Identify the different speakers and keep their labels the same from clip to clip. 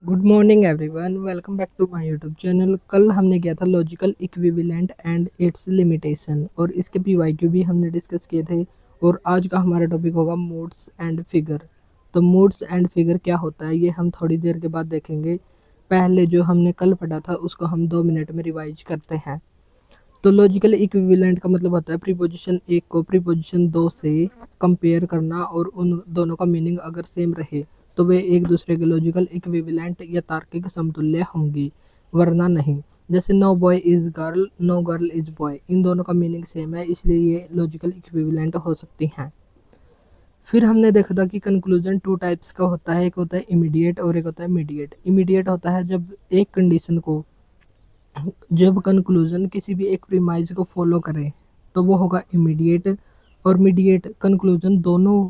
Speaker 1: Good morning everyone, welcome back to my YouTube channel. कल हमने किया था logical equivalent and its limitation और इसके पीवाईक्यू भी हमने डिस्कस किए थे। और आज का हमारा टॉपिक होगा मोड्स एंड फिगर। तो मोड्स एंड फिगर क्या होता है ये हम थोड़ी देर के बाद देखेंगे। पहले जो हमने कल पढ़ा था उसको हम 2 मिनट में रिवाइज करते हैं। तो लॉजिकल इक्विवेलेंट का मतलब होता है प्रीपोजिशन एक को प्रीपोजिशन दो से कंपेयर करना और उन दोनों का मीनिंग अगर सेम रहे तो वे एक दूसरे के लॉजिकल इक्विवेलेंट या तार्किक समतुल्य होंगे, वरना नहीं। जैसे no boy is girl, no girl is boy, इन दोनों का मीनिंग सेम है इसलिए ये लॉजिकल इक्विवेलेंट हो सकती हैं। फिर हमने देखा था कि कंक्लूजन टू टाइप्स का होता है, एक होता है इमीडिएट और एक होता है मीडिएट। इमीडिएट होता है जब कंक्लूजन किसी भी एक प्रीमाइज को फॉलो करे तो वो होगा इमीडिएट। और मीडिएट कंक्लूजन दोनों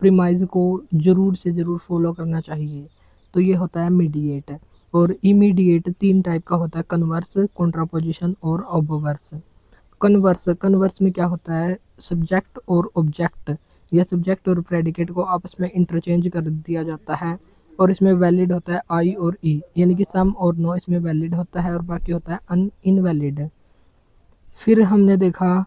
Speaker 1: प्रीमाइज को ज़रूर से ज़रूर फॉलो करना चाहिए, तो ये होता है मीडिएट। और इमीडिएट तीन टाइप का होता है, कन्वर्स, कॉन्ट्रापोजिशन और ऑब्वर्स। कन्वर्स कन्वर्स में क्या होता है, सब्जेक्ट और ऑब्जेक्ट या सब्जेक्ट और प्रेडिकेट को आपस में इंटरचेंज कर दिया जाता है। और इसमें वैलिड होता है आई और ई, यानी कि सम और नो इसमें वैलिड होता है और बाकी होता है अन इनवैलिड। फिर हमने देखा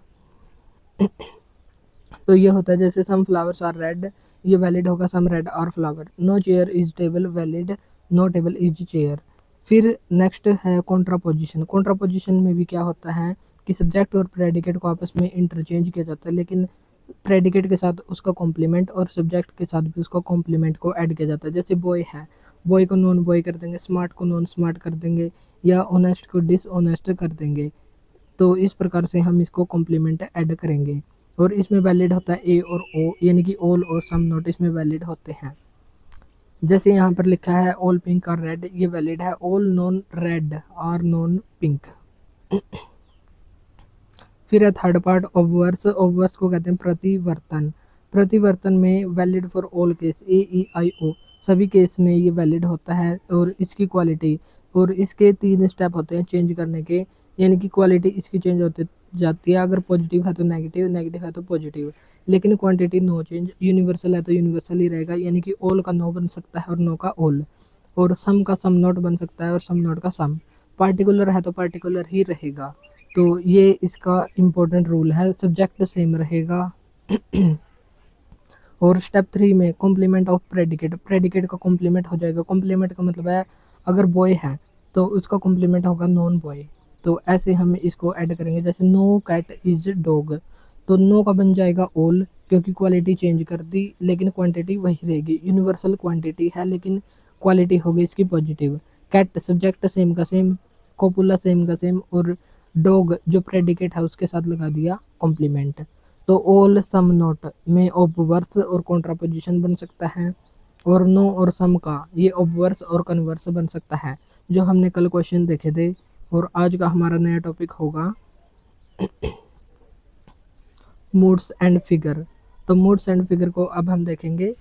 Speaker 1: तो ये होता है जैसे सम फ्लावर्स आर रेड, ये वैलिड होगा some red are flower. No chair is table, valid no table is chair. फिर नेक्स्ट है कॉन्ट्रापोजिशन। कॉन्ट्रापोजिशन में भी क्या होता है कि सब्जेक्ट और प्रेडिकेट को आपस में इंटरचेंज किया जाता है, लेकिन प्रेडिकेट के साथ उसका कॉम्प्लीमेंट और सब्जेक्ट के साथ भी उसका कॉम्प्लीमेंट को ऐड किया जाता है। जैसे बॉय है, बॉय को नॉन बॉय कर देंगे, स्मार्ट को नॉन स्मार्ट कर देंगे या ऑनेस्ट को डिसऑनेस्ट कर देंगे। तो इस प्रकार से हम इसको कॉम्प्लीमेंट ऐड करेंगे। और इसमें वैलिड होता है ए और ओ, यानी कि ऑल और सम नोट इसमें वैलिड होते हैं। जैसे यहाँ पर लिखा है ऑल पिंक आर रेड, ये वैलिड है। All non red are non pink. फिर है थर्ड पार्ट ऑब्वर्स। ऑब्वर्स को कहते हैं प्रतिवर्तन। प्रतिवर्तन में वैलिड फॉर ऑल केस, ए ई आई ओ, सभी केस में ये वैलिड होता है। और इसकी क्वालिटी, और इसके तीन स्टेप होते हैं चेंज करने के, यानी कि क्वालिटी इसकी चेंज होती जाती है। अगर पॉजिटिव है तो नेगेटिव, नेगेटिव है तो पॉजिटिव। लेकिन क्वांटिटी नो चेंज, यूनिवर्सल है तो यूनिवर्सल ही रहेगा, यानी कि ऑल का नो बन सकता है और नो का ऑल। और सम का सम नॉट बन सकता है और सम नॉट का सम। पार्टिकुलर है तो पार्टिकुलर ही रहेगा। तो ये इसका इम्पोर्टेंट रूल है, सब्जेक्ट सेम रहेगा। और स्टेप थ्री में कॉम्प्लीमेंट ऑफ प्रेडिकेट, प्रेडिकेट का कॉम्प्लीमेंट हो जाएगा। कॉम्प्लीमेंट का मतलब है अगर बॉय है तो उसका कॉम्प्लीमेंट होगा नॉन बॉय। तो ऐसे हम इसको ऐड करेंगे, जैसे नो कैट इज डॉग, तो नो का बन जाएगा ऑल, क्योंकि क्वालिटी चेंज कर दी लेकिन क्वांटिटी वही रहेगी। यूनिवर्सल क्वांटिटी है लेकिन क्वालिटी होगी इसकी पॉजिटिव। कैट सब्जेक्ट सेम का सेम, कोपुला सेम का सेम, और डॉग जो प्रेडिकेट है उसके साथ लगा दिया कॉम्प्लीमेंट। तो ऑल सम नॉट में ऑब्वर्स और कॉन्ट्रापोजिशन बन सकता है। और नो और सम का ये ऑब्वर्स और कन्वर्स बन सकता है, जो हमने कल क्वेश्चन देखे थे। और आज का हमारा नया टॉपिक होगा मूड्स एंड फिगर। तो मूड्स एंड फिगर को अब हम देखेंगे।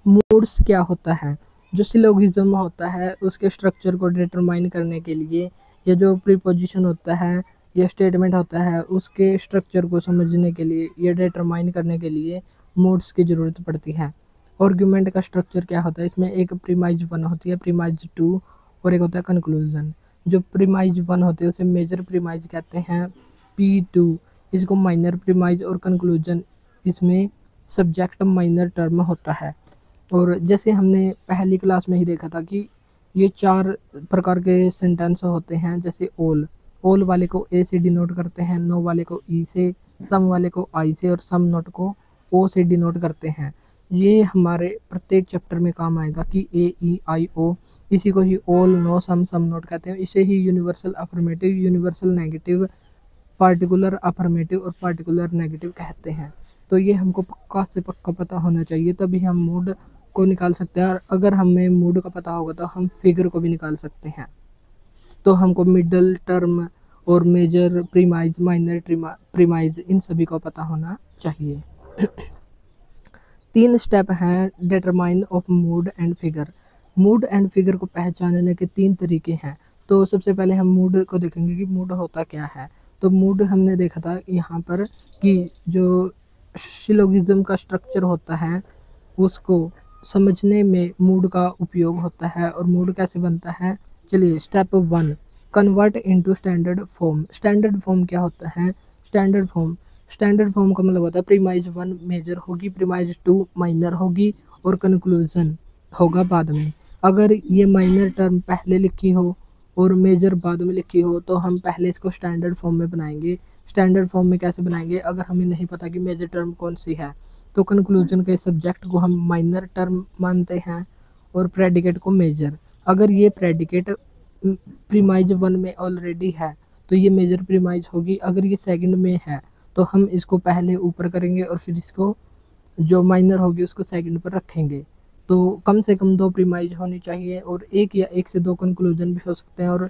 Speaker 1: मूड्स क्या होता है, जो सिलोगिज्म होता है उसके स्ट्रक्चर को डिटरमाइन करने के लिए, या जो प्रीपोजिशन होता है या स्टेटमेंट होता है उसके स्ट्रक्चर को समझने के लिए या डिटरमाइन करने के लिए मूड्स की ज़रूरत पड़ती है। आर्गुमेंट का स्ट्रक्चर क्या होता है, इसमें एक प्रीमाइज वन होती है, प्रीमाइज टू, और एक होता है कंक्लूजन। जो प्रीमाइज वन होते हैं उसे मेजर प्रीमाइज कहते हैं, P2, इसको माइनर प्रीमाइज, और कंक्लूजन इसमें सब्जेक्ट माइनर टर्म होता है। और जैसे हमने पहली क्लास में ही देखा था कि ये चार प्रकार के सेंटेंस होते हैं, जैसे ओल वाले को ए से डिनोट करते हैं, नो वाले को ई से, सम वाले को आई से, और सम नोट को ओ से डिनोट करते हैं। ये हमारे प्रत्येक चैप्टर में काम आएगा कि ए ई आई ओ, इसी को ही all no some some not कहते हैं। इसे ही universal affirmative, universal negative, particular affirmative और पार्टिकुलर नेगेटिव कहते हैं। तो ये हमको पक्का से पक्का पता होना चाहिए, तभी हम मूड को निकाल सकते हैं। और अगर हमें मूड का पता होगा तो हम फिगर को भी निकाल सकते हैं। तो हमको मिडल टर्म और मेजर प्रीमाइज, माइनर प्रीमाइज, इन सभी को पता होना चाहिए। तीन स्टेप हैं determine of mood and figure. Mood and figure को पहचानने के तीन तरीके हैं। तो सबसे पहले हम मूड को देखेंगे कि मूड होता क्या है। तो मूड हमने देखा था यहाँ पर कि जो सिलोगिज्म का स्ट्रक्चर होता है उसको समझने में मूड का उपयोग होता है और मूड कैसे बनता है। चलिए step 1, convert into standard form. Standard form क्या होता है? स्टैंडर्ड फॉर्म का मतलब होता है प्रीमाइज 1 मेजर होगी, प्रीमाइज 2 माइनर होगी और कंक्लूजन होगा बाद में। अगर ये माइनर टर्म पहले लिखी हो और मेजर बाद में लिखी हो तो हम पहले इसको स्टैंडर्ड फॉर्म में बनाएंगे। स्टैंडर्ड फॉर्म में कैसे बनाएंगे? अगर हमें नहीं पता कि मेजर टर्म कौन सी है तो कंक्लूजन के सब्जेक्ट को हम माइनर टर्म मानते हैं और प्रेडिकेट को मेजर। अगर ये प्रेडिकेट प्रीमाइज 1 में ऑलरेडी है तो ये मेजर प्रीमाइज होगी। अगर ये सेकंड में है तो हम इसको पहले ऊपर करेंगे और फिर इसको जो माइनर होगी उसको सेकंड पर रखेंगे। तो कम से कम 2 प्रीमाइज होनी चाहिए और एक या एक से 2 कंक्लूजन भी हो सकते हैं। और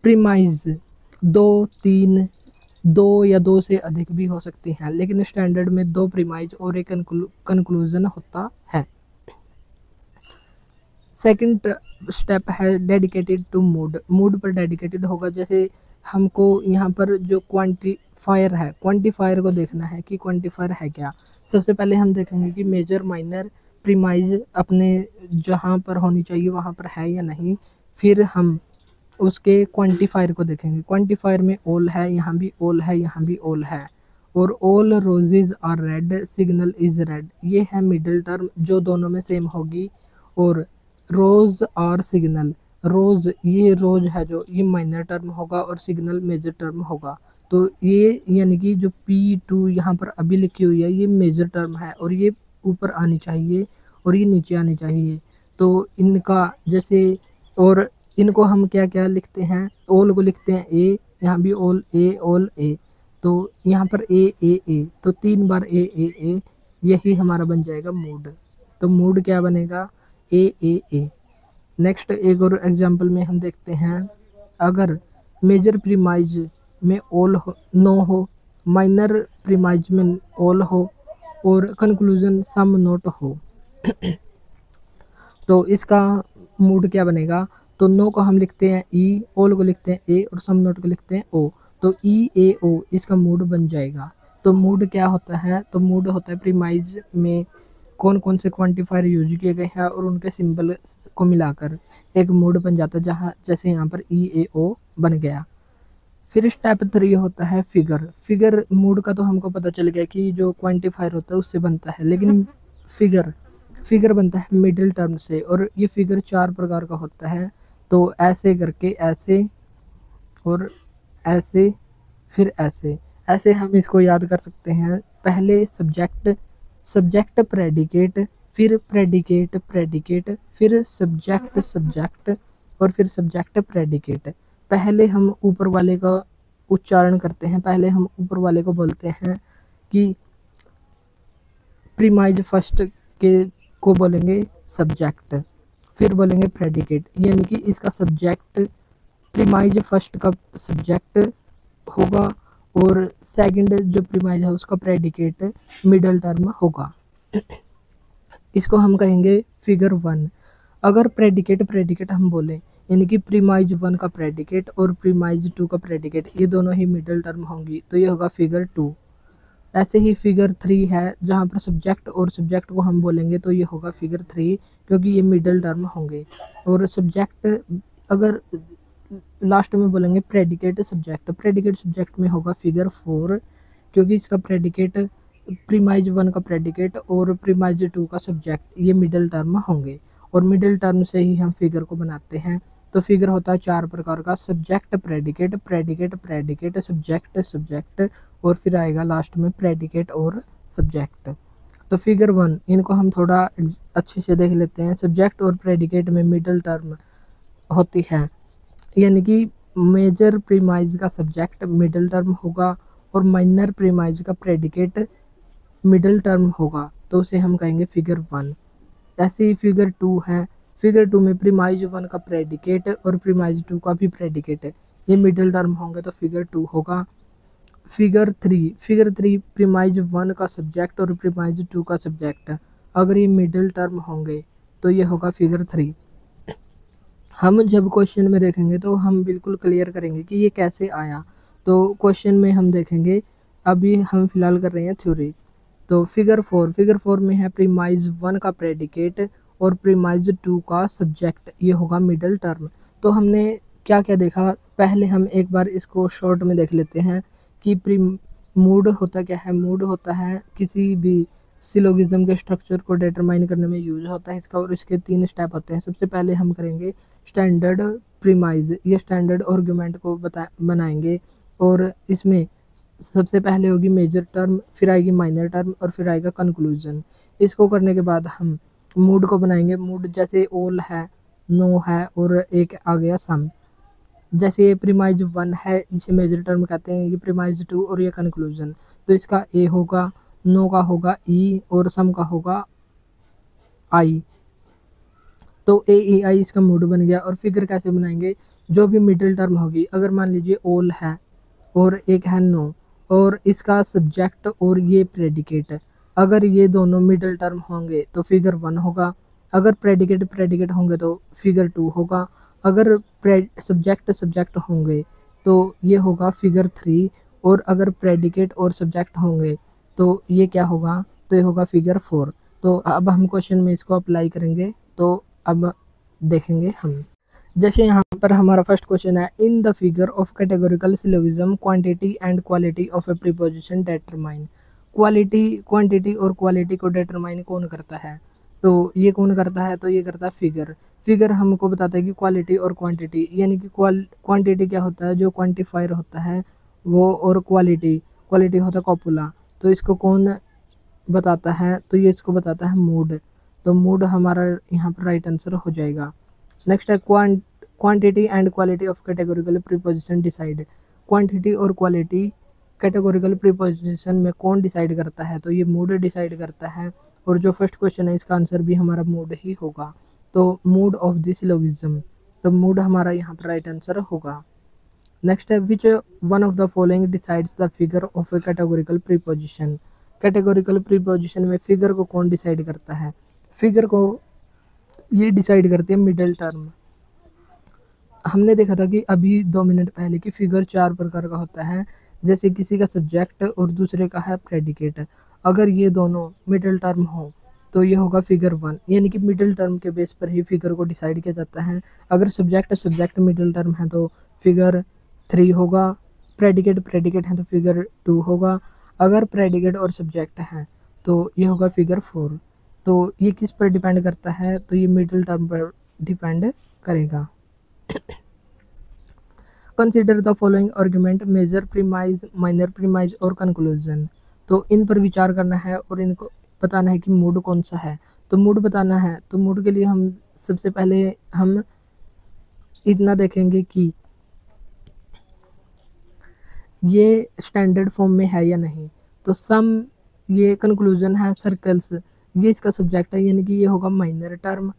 Speaker 1: प्रीमाइज 2, 3, 2 या 2 से अधिक भी हो सकती हैं, लेकिन स्टैंडर्ड में 2 प्रीमाइज और एक कंक्लूजन होता है। सेकंड स्टेप है डेडिकेटेड टू मूड। मूड पर डेडिकेटेड होगा। जैसे हमको यहाँ पर जो क्वांटिफायर को देखना है कि क्वांटिफायर है क्या। सबसे पहले हम देखेंगे कि मेजर माइनर प्रीमाइज अपने जहाँ पर होनी चाहिए वहाँ पर है या नहीं। फिर हम उसके क्वांटिफायर को देखेंगे। क्वांटिफायर में ऑल है, यहाँ भी ऑल है, यहाँ भी ऑल है। और all roses are red, signal is red, ये है मिडिल टर्म जो दोनों में सेम होगी। और रोज और सिग्नल, रोज ये रोज है जो ये माइनर टर्म होगा और सिग्नल मेजर टर्म होगा। तो ये यानी कि जो P2 यहाँ पर अभी लिखी हुई है ये मेजर टर्म है और ये ऊपर आनी चाहिए और ये नीचे आनी चाहिए। तो इनका जैसे और इनको हम क्या क्या लिखते हैं? ऑल को लिखते हैं ए, यहाँ भी ऑल ए, तो यहाँ पर ए, तो 3 बार ए, यही हमारा बन जाएगा मूड। तो मूड क्या बनेगा? ए। नेक्स्ट एक और एग्जांपल में हम देखते हैं, अगर मेजर प्रीमाइज में ऑल नो हो, माइनर प्रीमाइज में ऑल हो और कंक्लूजन सम नोट हो तो इसका मूड क्या बनेगा? तो नो को हम लिखते हैं ई, ऑल को लिखते हैं ए और सम नोट को लिखते हैं ओ। तो EAO इसका मूड बन जाएगा। तो मूड क्या होता है? तो मूड होता है प्रीमाइज में कौन कौन से क्वांटिफायर यूज किए गए हैं और उनके सिंबल को मिलाकर एक मूड बन जाता है, जहाँ जैसे यहाँ पर EAO बन गया। फिर स्टेप 3 होता है फिगर मूड का तो हमको पता चल गया कि जो क्वांटिफायर होता है उससे बनता है, लेकिन फिगर बनता है मिडिल टर्म से और ये फिगर 4 प्रकार का होता है। तो ऐसे करके ऐसे और ऐसे फिर ऐसे हम इसको याद कर सकते हैं। पहले सब्जेक्ट प्रेडिकेट, फिर प्रेडिकेट फिर सब्जेक्ट और फिर सब्जेक्ट प्रेडिकेट। पहले हम ऊपर वाले का उच्चारण करते हैं। पहले हम ऊपर वाले को बोलते हैं कि प्रीमाइज फर्स्ट के को बोलेंगे सब्जेक्ट, फिर बोलेंगे प्रेडिकेट, यानी कि इसका सब्जेक्ट प्रीमाइज फर्स्ट का सब्जेक्ट होगा और सेकंड जो प्रीमाइज है उसका प्रेडिकेट मिडल टर्म होगा। इसको हम कहेंगे फिगर 1। अगर प्रेडिकेट हम बोलें यानी कि प्रीमाइज 1 का प्रेडिकेट और प्रीमाइज 2 का प्रेडिकेट ये दोनों ही मिडल टर्म होंगी तो ये होगा फिगर 2। ऐसे ही फिगर 3 है जहाँ पर सब्जेक्ट और सब्जेक्ट को हम बोलेंगे तो ये होगा फिगर 3 क्योंकि ये मिडल टर्म होंगे। और सब्जेक्ट अगर लास्ट में बोलेंगे प्रेडिकेट सब्जेक्ट में होगा फिगर 4 क्योंकि इसका प्रेडिकेट प्रीमाइज 1 का प्रेडिकेट और प्रीमाइज 2 का सब्जेक्ट ये मिडल टर्म होंगे और मिडल टर्म से ही हम फिगर को बनाते हैं। तो फिगर होता है 4 प्रकार का, सब्जेक्ट प्रेडिकेट सब्जेक्ट और फिर आएगा लास्ट में प्रेडिकेट और सब्जेक्ट। तो फिगर 1 इनको हम थोड़ा अच्छे से देख लेते हैं। सब्जेक्ट और प्रेडिकेट में मिडल टर्म होती है, यानी कि मेजर प्रीमाइज का सब्जेक्ट मिडल टर्म होगा और माइनर प्रीमाइज का प्रेडिकेट मिडल टर्म होगा तो उसे हम कहेंगे फिगर 1। ऐसे ही फिगर 2 है। फिगर 2 में प्रीमाइज 1 का प्रेडिकेट और प्रीमाइज 2 का भी प्रेडिकेट ये मिडल टर्म होंगे तो फिगर 2 होगा। फिगर 3 प्रीमाइज 1 का सब्जेक्ट और प्रीमाइज 2 का सब्जेक्ट अगर ये मिडल टर्म होंगे तो ये होगा फिगर 3। हम जब क्वेश्चन में देखेंगे तो हम बिल्कुल क्लियर करेंगे कि ये कैसे आया। तो क्वेश्चन में हम देखेंगे, अभी हम फिलहाल कर रहे हैं थ्योरी। तो फिगर 4 में है प्रीमाइज 1 का प्रेडिकेट और प्रीमाइज 2 का सब्जेक्ट, ये होगा मिडल टर्म। तो हमने क्या क्या देखा, पहले हम एक बार इसको शॉर्ट में देख लेते हैं कि मूड होता क्या है। मूड होता है किसी भी सिलोगिज्म के स्ट्रक्चर को डिटरमाइन करने में यूज होता है इसका, और इसके 3 स्टेप होते हैं। सबसे पहले हम करेंगे स्टैंडर्ड प्रीमाइज, ये स्टैंडर्ड आर्गुमेंट को बनाएंगे, और इसमें सबसे पहले होगी मेजर टर्म, फिर आएगी माइनर टर्म, और फिर आएगा कंक्लूजन। इसको करने के बाद हम मूड को बनाएंगे। मूड जैसे ऑल है, नो है, और एक आ गया सम। जैसे ये प्रीमाइज 1 है, इसे मेजर टर्म कहते हैं, ये प्रीमाइज 2 और ये कंक्लूजन। तो इसका ए होगा, नो का होगा ई, और सम का होगा आई। तो ए ई आई इसका मूड बन गया। और फिगर कैसे बनाएंगे, जो भी मिडिल टर्म होगी, अगर मान लीजिए ऑल है और एक है नो, और इसका सब्जेक्ट और ये प्रेडिकेट, अगर ये दोनों मिडिल टर्म होंगे तो फिगर 1 होगा। अगर प्रेडिकेट होंगे तो फिगर 2 होगा। अगर सब्जेक्ट होंगे तो ये होगा फिगर 3, और अगर प्रेडिकेट और सब्जेक्ट होंगे तो ये क्या होगा, तो ये होगा फिगर 4। तो अब हम क्वेश्चन में इसको अप्लाई करेंगे। तो अब देखेंगे हम, जैसे यहाँ पर हमारा फर्स्ट क्वेश्चन है, in the figure of categorical syllogism quantity and quality of A preposition determine. Quantity और क्वालिटी को डिटरमाइन कौन करता है, तो ये कौन करता है, तो ये करता है फिगर हमको बताता है कि क्वालिटी और क्वांटिटी, यानी कि क्वांटिटी क्या होता है, जो क्वांटिफायर होता है वो, और क्वालिटी होता है कॉपुला। तो इसको कौन बताता है, तो ये इसको बताता है मूड। तो मूड हमारा यहाँ पर राइट आंसर हो जाएगा। नेक्स्ट है quantity and quality of categorical preposition decide. Quantity और क्वालिटी कैटेगोरिकल प्रीपोजिशन में कौन डिसाइड करता है, तो ये मूड डिसाइड करता है। और जो फर्स्ट क्वेश्चन है इसका आंसर भी हमारा मूड ही होगा। तो मूड ऑफ द सिलोगिज्म, तो मूड हमारा यहाँ पर राइट आंसर होगा। नेक्स्ट है which one of the following decides the figure of A categorical preposition. Categorical preposition में फिगर को कौन डिसाइड करता है, फिगर को ये डिसाइड करते हैं मिडिल टर्म। हमने देखा था कि अभी 2 मिनट पहले कि फिगर 4 प्रकार का होता है, जैसे किसी का सब्जेक्ट और दूसरे का है प्रेडिकेट। अगर ये दोनों मिडिल टर्म हो तो ये होगा फिगर 1, यानी कि मिडिल टर्म के बेस पर ही फिगर को डिसाइड किया जाता है। अगर सब्जेक्ट मिडिल टर्म है तो फिगर 3 होगा, प्रेडिकेट है तो फिगर 2 होगा। अगर प्रेडिकेट और सब्जेक्ट है तो ये होगा फिगर 4। तो ये किस पर डिपेंड करता है, तो ये मिडिल टर्म पर डिपेंड करेगा। Consider the following argument, major premise, minor premise और कंक्लूजन। तो इन पर विचार करना है और इनको बताना है कि मूड कौन सा है। तो मूड बताना है, तो मूड के लिए हम सबसे पहले हम इतना देखेंगे कि ये स्टैंडर्ड फॉर्म में है या नहीं। तो सम, ये कंक्लूजन है, सर्कल्स ये इसका सब्जेक्ट है, यानी कि ये होगा माइनर टर्म,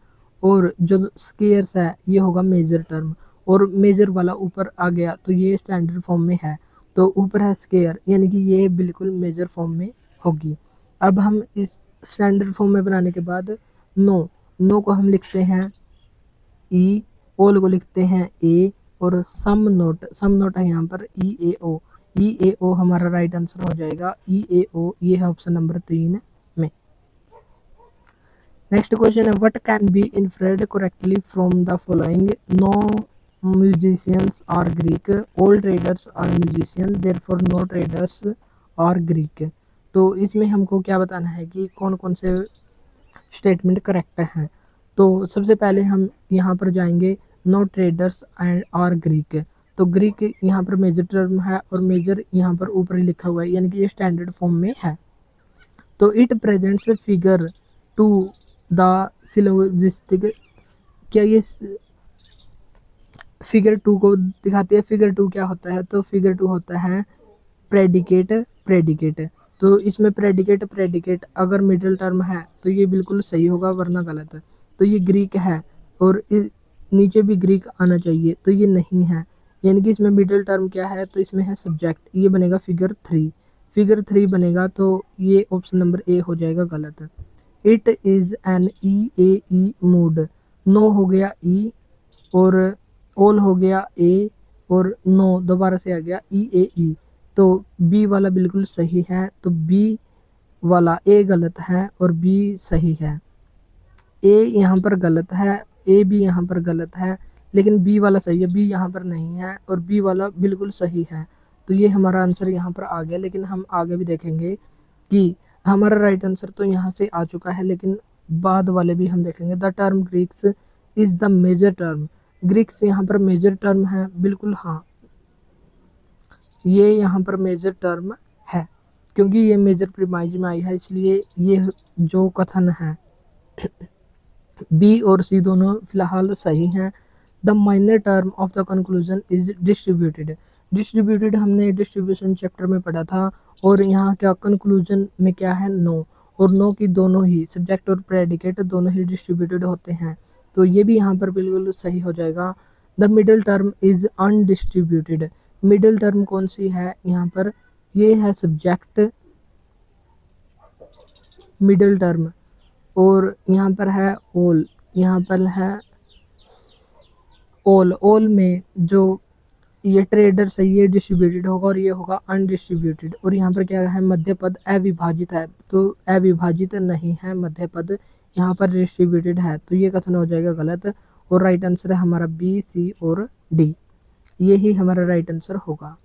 Speaker 1: और जो स्केयर्स है ये होगा मेजर टर्म। और मेजर वाला ऊपर आ गया तो ये स्टैंडर्ड फॉर्म में है, तो ऊपर है स्केयर, यानी कि ये बिल्कुल मेजर फॉर्म में होगी। अब हम इस स्टैंडर्ड फॉर्म में बनाने के बाद नो को हम लिखते हैं ई, ऑल को लिखते हैं ए, और सम नोट है यहाँ पर ई ए ओ हमारा राइट आंसर हो जाएगा। ई ए ओ ये है ऑप्शन नंबर 3 में। नेक्स्ट क्वेश्चन है, what can be inferred correctly from the following, no musicians are Greek, all traders are musician, therefore no traders are Greek. तो इसमें हमको क्या बताना है कि कौन कौन से स्टेटमेंट करेक्ट हैं। तो सबसे पहले हम यहाँ पर जाएंगे, no traders and are Greek. तो ग्रीक यहाँ पर मेजर टर्म है, और मेजर यहाँ पर ऊपर ही लिखा हुआ है, यानी कि ये स्टैंडर्ड फॉर्म में है। तो it presents figure two the syllogistic, क्या ये फिगर 2 को दिखाती है। फिगर 2 क्या होता है, तो फिगर 2 होता है प्रेडिकेट। तो इसमें प्रेडिकेट अगर मिडिल टर्म है तो ये बिल्कुल सही होगा, वरना गलत है। तो ये ग्रीक है, और नीचे भी ग्रीक आना चाहिए, तो ये नहीं है, यानी कि इसमें मिडिल टर्म क्या है, तो इसमें है सब्जेक्ट, ये बनेगा फिगर 3 बनेगा। तो ये ऑप्शन नंबर ए हो जाएगा गलत। It is an E A E mood, no हो गया ई, और ऑल हो गया ए, और नो दोबारा से आ गया ई ए ई। तो बी वाला बिल्कुल सही है, तो बी वाला ए गलत है और बी सही है। ए यहाँ पर गलत है, ए भी यहाँ पर गलत है, लेकिन बी वाला सही है, बी यहाँ पर नहीं है और बी वाला बिल्कुल सही है। तो ये हमारा आंसर यहाँ पर आ गया। लेकिन हम आगे भी देखेंगे कि हमारा राइट आंसर तो यहाँ से आ चुका है, लेकिन बाद वाले भी हम देखेंगे। The term Greeks is the major term. Greeks यहाँ पर मेजर टर्म है, बिल्कुल हाँ, ये यहाँ पर मेजर टर्म है, क्योंकि ये मेजर प्रीमाइज में आई है, इसलिए ये जो कथन है बी और सी दोनों फिलहाल सही हैं। The minor term of the conclusion is distributed. Distributed हमने डिस्ट्रीब्यूशन चैप्टर में पढ़ा था, और यहाँ क्या कंक्लूजन में क्या है, नो, और नो की दोनों ही सब्जेक्ट और प्रेडिकेट दोनों ही डिस्ट्रीब्यूटेड होते हैं। तो ये भी यहाँ पर बिल्कुल सही हो जाएगा। The middle term is undistributed. Middle term कौन सी है यहाँ पर, ये है सब्जेक्ट मिडल टर्म, और यहाँ पर है ऑल, यहाँ पर है ऑल। ऑल में जो ये ट्रेडर सही ये डिस्ट्रीब्यूटेड होगा और ये होगा अनडिस्ट्रीब्यूटेड। और यहाँ पर क्या है, मध्य पद अविभाजित है, तो अविभाजित नहीं है मध्य पद, यहाँ पर डिस्ट्रीब्यूटेड है, तो ये कथन हो जाएगा गलत। और राइट आंसर है हमारा बी, सी और डी, यही हमारा राइट आंसर होगा।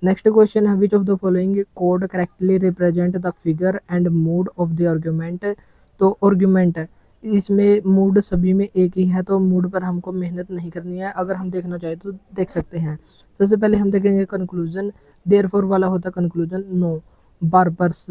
Speaker 1: नेक्स्ट क्वेश्चन है, which of the following code correctly represent the figure and mood off the argument. तो आर्गुमेंट इसमें मूड सभी में एक ही है, तो मूड पर हमको मेहनत नहीं करनी है, अगर हम देखना चाहें तो देख सकते हैं। सबसे पहले हम देखेंगे कंक्लूजन। देयरफॉर वाला होता है conclusion, no, barbers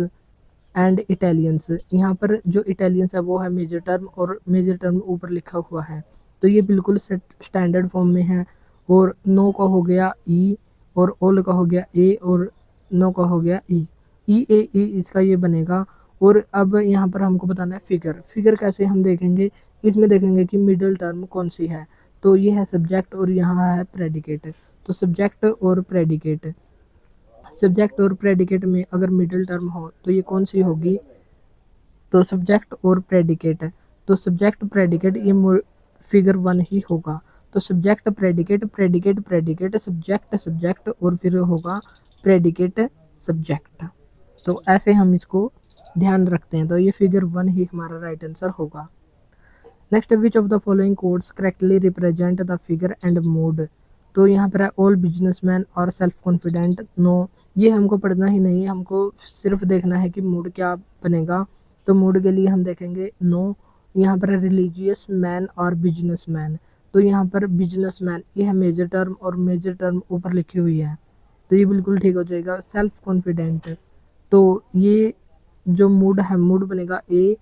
Speaker 1: and Italians. यहाँ पर जो इटालियंस है वो है मेजर टर्म, और मेजर टर्म ऊपर लिखा हुआ है, तो ये बिल्कुल स्टैंडर्ड फॉर्म में है। और नो का हो गया ई, और ओल का हो गया ए, और नो का हो गया ई, ई ए ई इसका ये बनेगा। और अब यहाँ पर हमको बताना है फिगर। फिगर कैसे हम देखेंगे, इसमें देखेंगे कि मिडिल टर्म कौन सी है, तो ये है सब्जेक्ट और यहाँ है प्रेडिकेट। तो सब्जेक्ट और प्रेडिकेट, सब्जेक्ट और प्रेडिकेट में अगर मिडिल टर्म हो तो ये कौन सी होगी, तो सब्जेक्ट और प्रेडिकेट, तो सब्जेक्ट प्रेडिकेट ये फिगर 1 ही होगा। तो subject predicate, predicate predicate, subject subject, और फिर होगा प्रेडिकेट सब्जेक्ट। तो ऐसे हम इसको ध्यान रखते हैं, तो ये फिगर 1 ही हमारा राइट आंसर होगा। Next, which of the following codes correctly represent the figure and mood. तो यहाँ पर है ऑल बिजनेसमैन और सेल्फ कॉन्फिडेंट, नो, ये हमको पढ़ना ही नहीं है, हमको सिर्फ देखना है कि मूड क्या बनेगा। तो मूड के लिए हम देखेंगे नो। यहाँ पर है रिलीजियस मैन और बिजनेसमैन, तो यहाँ पर बिजनेसमैन ये है मेजर टर्म, और मेजर टर्म ऊपर लिखी हुई है, तो ये बिल्कुल ठीक हो जाएगा। सेल्फ कॉन्फिडेंट, तो ये जो मूड है, मूड बनेगा ए,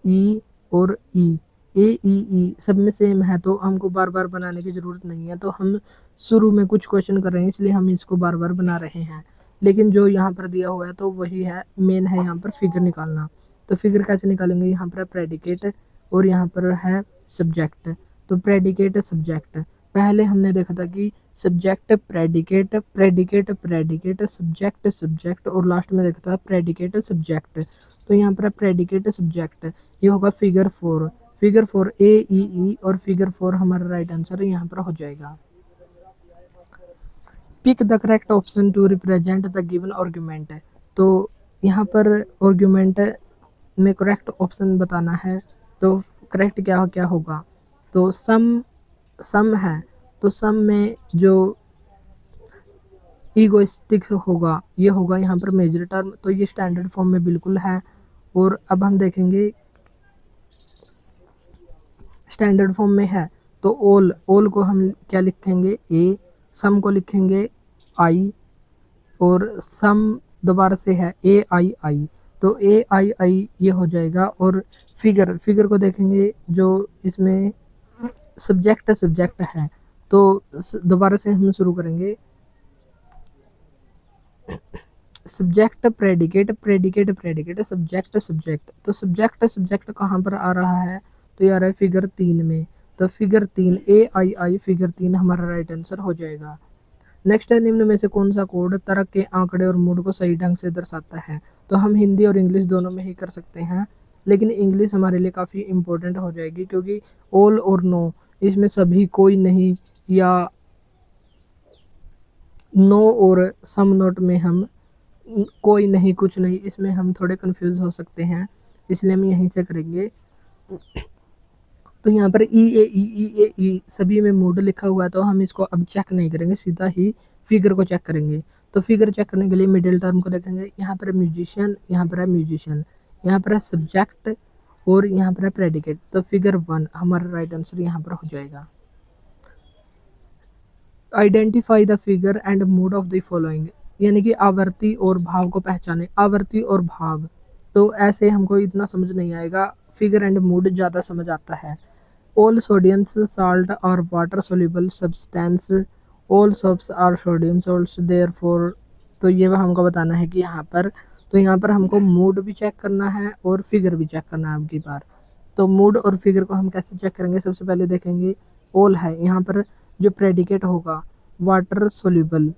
Speaker 1: ई और ई, ए ई ई सब में सेम है, तो हमको बार बार बनाने की ज़रूरत नहीं है। तो हम शुरू में कुछ क्वेश्चन कर रहे हैं, इसलिए हम इसको बार बार बना रहे हैं, लेकिन जो यहाँ पर दिया हुआ है तो वही है, मेन है यहाँ पर फिगर निकालना। तो फिगर कैसे निकालेंगे, यहाँ पर है प्रेडिकेट और यहाँ पर है सब्जेक्ट। तो प्रेडिकेट सब्जेक्ट, पहले हमने देखा था कि subject predicate, predicate predicate, subject subject, और लास्ट में देखा था प्रेडिकेट सब्जेक्ट। तो यहाँ पर प्रेडिकेट सब्जेक्ट, ये होगा फिगर 4, फिगर 4 ए ई ई, और फिगर 4 हमारा राइट आंसर यहाँ पर हो जाएगा। Pick the correct option to represent the given argument. तो यहाँ पर आर्गुमेंट में करेक्ट ऑप्शन बताना है, तो करेक्ट क्या क्या होगा, तो सम है, तो सम में जो ईगोइस्टिक होगा ये होगा यहाँ पर मेजर टर्म, तो ये स्टैंडर्ड फॉर्म में बिल्कुल है। और अब हम देखेंगे स्टैंडर्ड फॉर्म में है, तो ऑल को हम क्या लिखेंगे, ए, सम को लिखेंगे आई, और सम दोबारा से है ए आई आई, तो ए आई आई ये हो जाएगा। और फिगर को देखेंगे, जो इसमें सब्जेक्ट सब्जेक्ट है, तो दोबारा से हम शुरू करेंगे, subject predicate, predicate predicate, subject subject. तो सब्जेक्ट सब्जेक्ट कहाँ पर आ रहा है, तो यार है फिगर 3 में, तो फिगर 3 ए आई आई, फिगर 3 हमारा राइट आंसर हो जाएगा। नेक्स्ट है, निम्न में से कौन सा कोड तर्क के आंकड़े और मूड को सही ढंग से दर्शाता है। तो हम हिंदी और इंग्लिश दोनों में ही कर सकते हैं, लेकिन इंग्लिश हमारे लिए काफ़ी इम्पोर्टेंट हो जाएगी, क्योंकि ऑल और नो इसमें सभी कोई नहीं, या नो और सम नोट में हम कोई नहीं, कुछ नहीं, इसमें हम थोड़े कंफ्यूज हो सकते हैं, इसलिए हम यहीं से करेंगे। तो यहाँ पर ई सभी में मूड लिखा हुआ है, तो हम इसको अब चेक नहीं करेंगे, सीधा ही फिगर को चेक करेंगे। तो फिगर चेक करने के लिए मिडिल टर्म को देखेंगे। यहाँ पर म्यूजिशियन, यहाँ पर है म्यूजिशियन, यहाँ पर है सब्जेक्ट और यहाँ पर है प्रेडिकेट। तो फिगर 1 हमारा राइट आंसर यहाँ पर हो जाएगा। Identify the figure and mood off the following, यानी कि आवर्ती और भाव को पहचाने। आवर्ती और भाव, तो ऐसे हमको इतना समझ नहीं आएगा, फिगर एंड मूड ज़्यादा समझ आता है। All sodiums salt are water soluble substance, all soaps are sodium salts, therefore तो ये हमको बताना है कि यहाँ पर, तो यहाँ पर हमको मूड भी चेक करना है और फिगर भी चेक करना है अब की बार। तो मूड और फिगर को हम कैसे चेक करेंगे, सबसे पहले देखेंगे ऑल है, यहाँ पर जो प्रेडिकेट होगा water soluble,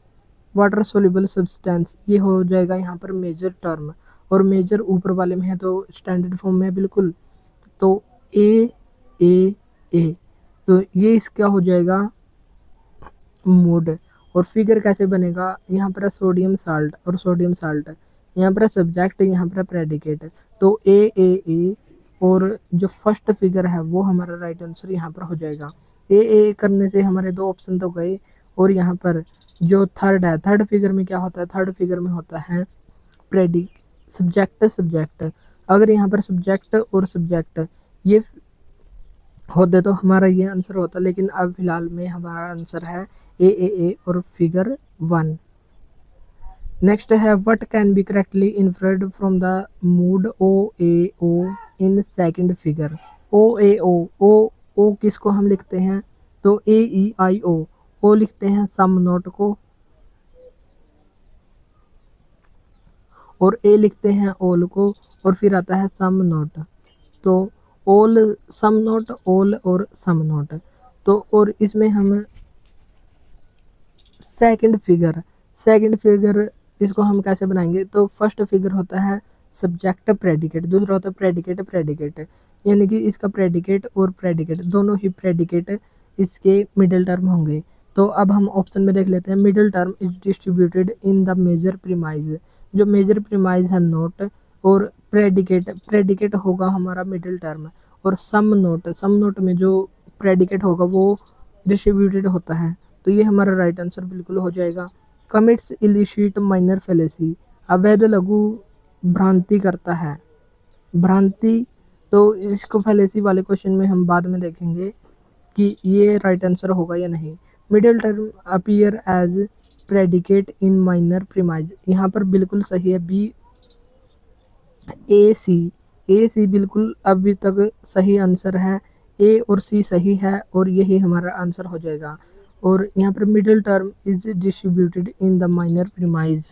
Speaker 1: water soluble substance, ये हो जाएगा यहाँ पर मेजर टर्म, और मेजर ऊपर वाले में है तो स्टैंडर्ड फॉर्म में बिल्कुल। तो ए तो ये इसका हो जाएगा मूड। और फिगर कैसे बनेगा, यहाँ पर है सोडियम साल्ट और सोडियम साल्ट, यहाँ पर है सब्जेक्ट, यहाँ पर है प्रेडिकेट। तो ए और जो फर्स्ट फिगर है वो हमारा राइट आंसर यहाँ पर हो जाएगा। ए करने से हमारे 2 ऑप्शन तो गए, और यहाँ पर जो थर्ड है, थर्ड फिगर में क्या होता है, थर्ड फिगर में होता है सब्जेक्ट। अगर यहाँ पर सब्जेक्ट और सब्जेक्ट ये होते तो हमारा ये आंसर होता, लेकिन अब फिलहाल में हमारा आंसर है ए और फिगर 1। नेक्स्ट है what can be correctly inferred from the mood O in second figure. O किसको हम लिखते हैं, तो ओ लिखते हैं सम नोट को, और ए लिखते हैं ऑल को, और फिर आता है सम नोट। तो ऑल सम नोट, ऑल और सम नोट। तो और इसमें हम सेकंड फिगर इसको हम कैसे बनाएंगे, तो फर्स्ट फिगर होता है सब्जेक्ट प्रेडिकेट, दूसरा होता है प्रेडिकेट, यानी कि इसका प्रेडिकेट और प्रेडिकेट दोनों ही प्रेडिकेट इसके मिडिल टर्म होंगे। तो अब हम ऑप्शन में देख लेते हैं, middle term is distributed in the major premise, जो मेजर प्रीमाइज है नोट, और प्रेडिकेट होगा हमारा मिडिल टर्म, और सम नोट में जो प्रेडिकेट होगा वो डिस्ट्रीब्यूटेड होता है। तो ये हमारा राइट आंसर बिल्कुल हो जाएगा। कमिट्स इलिशिट माइनर फेलेसी, अवैध लघु भ्रांति करता है, भ्रांति। तो इसको फेलेसी वाले क्वेश्चन में हम बाद में देखेंगे कि ये राइट आंसर होगा या नहीं। Middle term appear as predicate in minor premise, यहाँ पर बिल्कुल सही है बी ए सी बिल्कुल अभी तक सही आंसर है, ए और सी सही है, और यही हमारा आंसर हो जाएगा। और यहाँ पर middle term is distributed in the minor premise,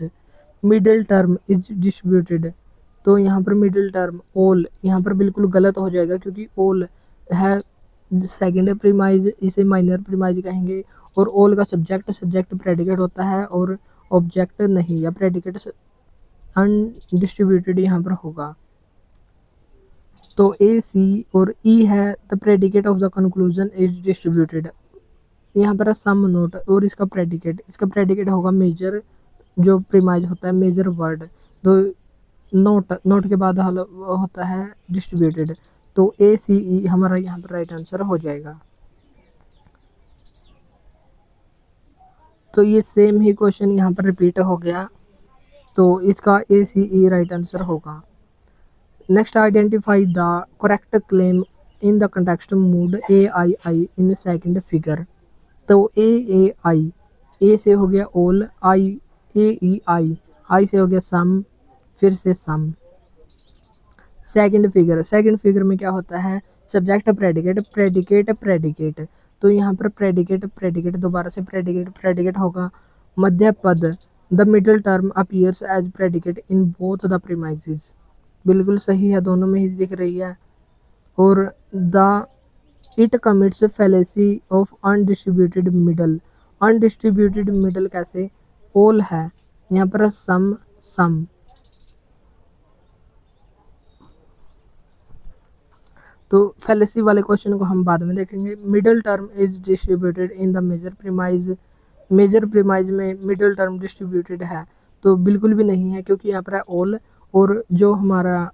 Speaker 1: middle term is distributed, तो यहाँ पर मिडिल टर्म ऑल यहाँ पर बिल्कुल गलत हो जाएगा, क्योंकि ऑल है सेकेंड प्रीमाइज, इसे माइनर प्रीमाइज कहेंगे, और ऑल का सब्जेक्ट प्रेडिकेट होता है, और ऑब्जेक्ट नहीं, या प्रेडिकेट अनडिस्ट्रीब्यूटेड यहाँ पर होगा। तो ए सी और ई है the predicate of the conclusion is distributed, यहाँ पर है सम नोट, और इसका प्रेडिकेट होगा मेजर, जो प्रीमाइज होता है मेजर वर्ड। तो नोट के बाद होता है डिस्ट्रीब्यूटेड, तो ए सी ई हमारा यहाँ पर राइट आंसर हो जाएगा। तो ये सेम ही क्वेश्चन यहाँ पर रिपीट हो गया, तो इसका ए सी ई राइट आंसर होगा। Next identify the correct claim in the context mood I in second figure. तो आई, ए से हो गया ऑल, आई से हो गया सम, फिर से सम। सेकंड फिगर में क्या होता है, सब्जेक्ट प्रेडिकेट, तो यहाँ पर प्रेडिकेट दोबारा से प्रेडिकेट होगा। मध्य पद, the middle term appears as predicate in both the premises, बिल्कुल सही है, दोनों में ही दिख रही है। और the it commits fallacy of undistributed middle कैसे, ऑल है, यहाँ पर सम। तो फेलेसी वाले क्वेश्चन को हम बाद में देखेंगे। Middle term is distributed in the major premise में मिडिल टर्म डिस्ट्रीब्यूटेड है, तो बिल्कुल भी नहीं है, क्योंकि यहाँ पर है ऑल, और जो हमारा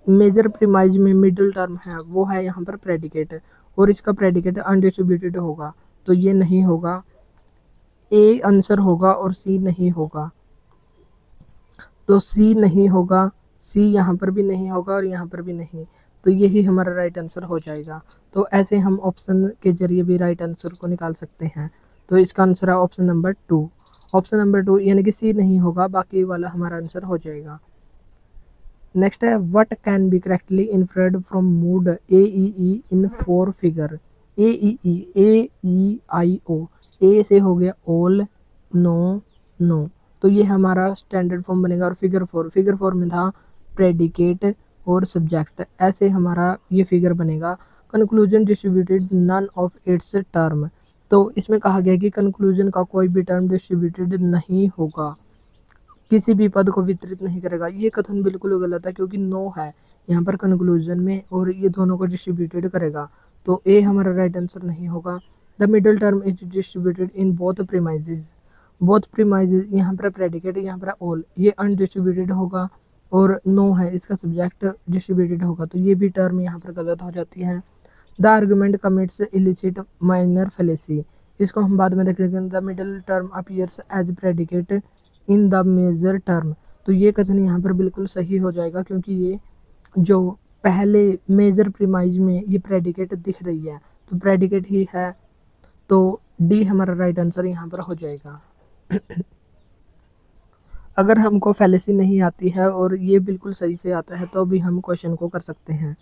Speaker 1: मेजर प्रीमाइज में मिडिल टर्म है वो है यहाँ पर प्रेडिकेट, और इसका प्रेडिकेट अनडिस्ट्रीब्यूटेड होगा, तो ये नहीं होगा, ए आंसर होगा और सी नहीं होगा। तो सी नहीं होगा, सी यहाँ पर भी नहीं होगा और यहाँ पर भी नहीं, तो यही हमारा राइट आंसर हो जाएगा। तो ऐसे हम ऑप्शन के जरिए भी राइट आंसर को निकाल सकते हैं। तो इसका आंसर है ऑप्शन नंबर 2। ऑप्शन नंबर 2 यानी कि सी नहीं होगा, बाकी वाला हमारा आंसर हो जाएगा। नेक्स्ट है what can be correctly inferred from mood A E in 4 figure. A O, A से हो गया ऑल, नो, नो, तो ये हमारा स्टैंडर्ड फॉर्म बनेगा। और फिगर फोर में था प्रेडिकेट और सब्जेक्ट, ऐसे हमारा ये फिगर बनेगा। Conclusion distributed none of its term, तो इसमें कहा गया कि कंक्लूजन का कोई भी टर्म डिस्ट्रीब्यूटेड नहीं होगा, किसी भी पद को वितरित नहीं करेगा। ये कथन बिल्कुल गलत है, क्योंकि नो है यहाँ पर कंक्लूजन में और ये दोनों को डिस्ट्रीब्यूटेड करेगा, तो ए हमारा राइट आंसर नहीं होगा। The middle term is distributed in both premises, both premises, यहाँ पर प्रेडिकेट, यहाँ पर ऑल, ये अनडिस्ट्रीब्यूटेड होगा, और नो है इसका सब्जेक्ट डिस्ट्रीब्यूटेड होगा, तो ये भी टर्म यहाँ पर गलत हो जाती है। The argument commits illicit minor fallacy, इसको हम बाद में देखेंगे। The middle term appears as predicate in the major term, तो ये कथन यहाँ पर बिल्कुल सही हो जाएगा, क्योंकि ये जो पहले मेजर प्रीमाइज में ये प्रेडिकेट दिख रही है, तो प्रेडिकेट ही है, तो डी हमारा राइट आंसर यहाँ पर हो जाएगा। अगर हमको फैलेसी नहीं आती है और ये बिल्कुल सही से आता है, तो भी हम क्वेश्चन को कर सकते हैं।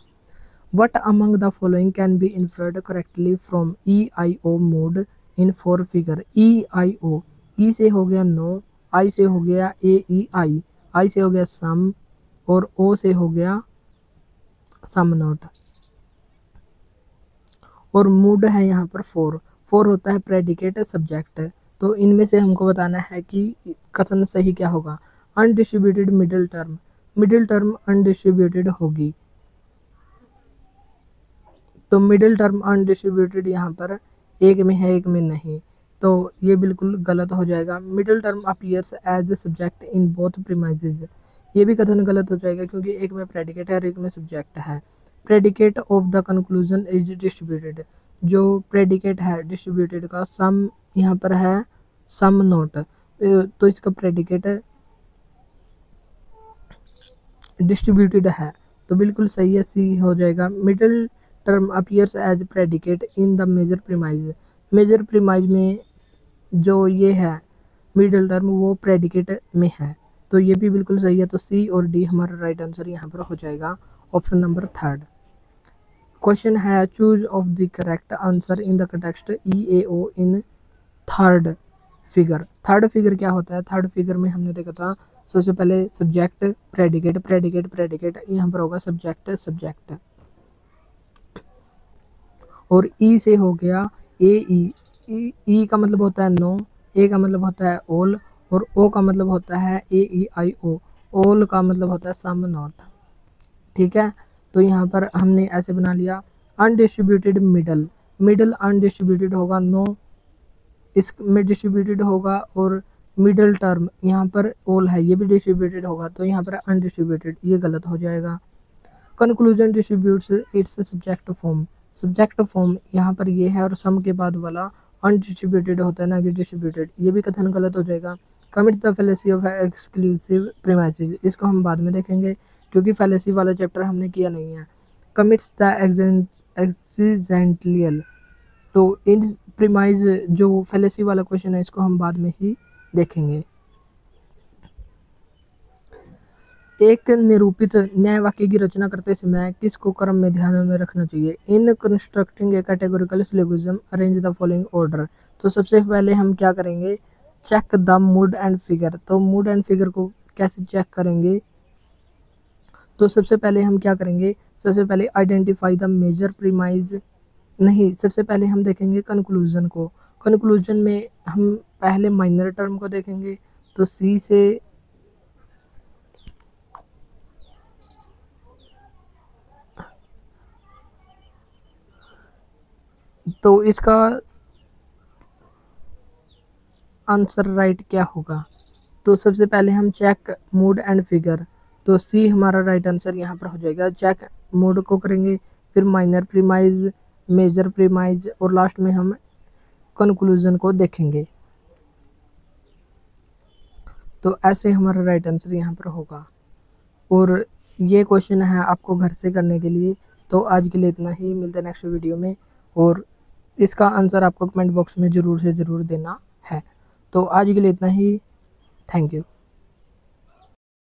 Speaker 1: What among the following can be inferred correctly from EIO mode in 4 figure? EIO, E से हो गया नो, I से हो गया AEI, I से हो गया सम, और O से हो गया सम नॉट, और मूड है यहाँ पर 4 होता है प्रेडिकेट सब्जेक्ट। तो इनमें से हमको बताना है कि कथन सही क्या होगा। अनडिस्ट्रीब्यूटेड मिडिल टर्म अनडिस्ट्रीब्यूटेड होगी, तो मिडिल टर्म अनडिस्ट्रीब्यूटेड यहाँ पर एक में है एक में नहीं, तो ये बिल्कुल गलत हो जाएगा। Middle term appears as subject in both premises, ये भी कथन गलत हो जाएगा, क्योंकि एक में प्रेडिकेट है और एक में सब्जेक्ट है। Predicate of the conclusion is distributed, जो प्रेडिकेट है डिस्ट्रीब्यूटेड का, सम यहाँ पर है सम नोट, तो इसका प्रेडिकेट डिस्ट्रीब्यूटेड है, तो बिल्कुल सही है, सी हो जाएगा। Middle term appears as predicate in the major premise में जो ये है मिडिल टर्म वो प्रेडिकेट में है, तो ये भी बिल्कुल सही है, तो सी और डी हमारा राइट आंसर यहाँ पर हो जाएगा, ऑप्शन नंबर 3। क्वेश्चन है choose of the correct answer in the context EAO in third figure क्या होता है। थर्ड फिगर में हमने देखा था सबसे पहले सब्जेक्ट प्रेडिकेट, यहाँ पर होगा सब्जेक्ट, और ई से हो गया ई का मतलब होता है नो, ए का मतलब होता है ऑल, और ओ का मतलब होता है AEIO, ऑल का मतलब होता है सम नॉट। ठीक है, तो यहाँ पर हमने ऐसे बना लिया। अनडिस्ट्रीब्यूटेड मिडल अनडिस्ट्रीब्यूटेड होगा, नो इसमें डिस्ट्रीब्यूटेड होगा, और मिडल टर्म यहाँ पर ऑल है ये भी डिस्ट्रीब्यूटेड होगा, तो यहाँ पर अनडिस्ट्रीब्यूटेड, ये गलत हो जाएगा। Conclusion distributes it's subject form यहाँ पर ये है, और सम के बाद वाला अनडिस्ट्रीब्यूटेड होता है ना कि डिस्ट्रीब्यूटेड, ये भी कथन गलत हो जाएगा। Commit the fallacy of exclusive premises, इसको हम बाद में देखेंगे, क्योंकि फैलेसी वाला चैप्टर हमने किया नहीं है। कमिट्स द एक्सीडेंटलियल, तो इन प्रीमाइज जो फैलेसी वाला क्वेश्चन है इसको हम बाद में ही देखेंगे। एक निरूपित न्याय वाक्य की रचना करते समय किसको क्रम में ध्यान में रखना चाहिए। In constructing a categorical syllogism arrange the following order, तो सबसे पहले हम क्या करेंगे, check the mood and figure. तो मूड एंड फिगर को कैसे चेक करेंगे, तो सबसे पहले हम क्या करेंगे, सबसे पहले आइडेंटिफाई द मेजर प्रीमाइज, नहीं सबसे पहले हम देखेंगे कंक्लूजन को। कंक्लूजन में हम पहले माइनर टर्म को देखेंगे, तो सी से तो इसका आंसर राइट क्या होगा? तो सबसे पहले हम चेक मूड एंड फिगर, तो सी हमारा राइट आंसर यहाँ पर हो जाएगा। चेक मूड को करेंगे, फिर माइनर प्रीमाइज, मेजर प्रीमाइज और लास्ट में हम कंक्लूजन को देखेंगे। तो ऐसे हमारा राइट आंसर यहाँ पर होगा। और ये क्वेश्चन है आपको घर से करने के लिए। तो आज के लिए इतना ही, मिलते हैं नेक्स्ट वीडियो में। और इसका आंसर आपको कमेंट बॉक्स में ज़रूर से ज़रूर देना है। तो आज के लिए इतना ही, थैंक यू।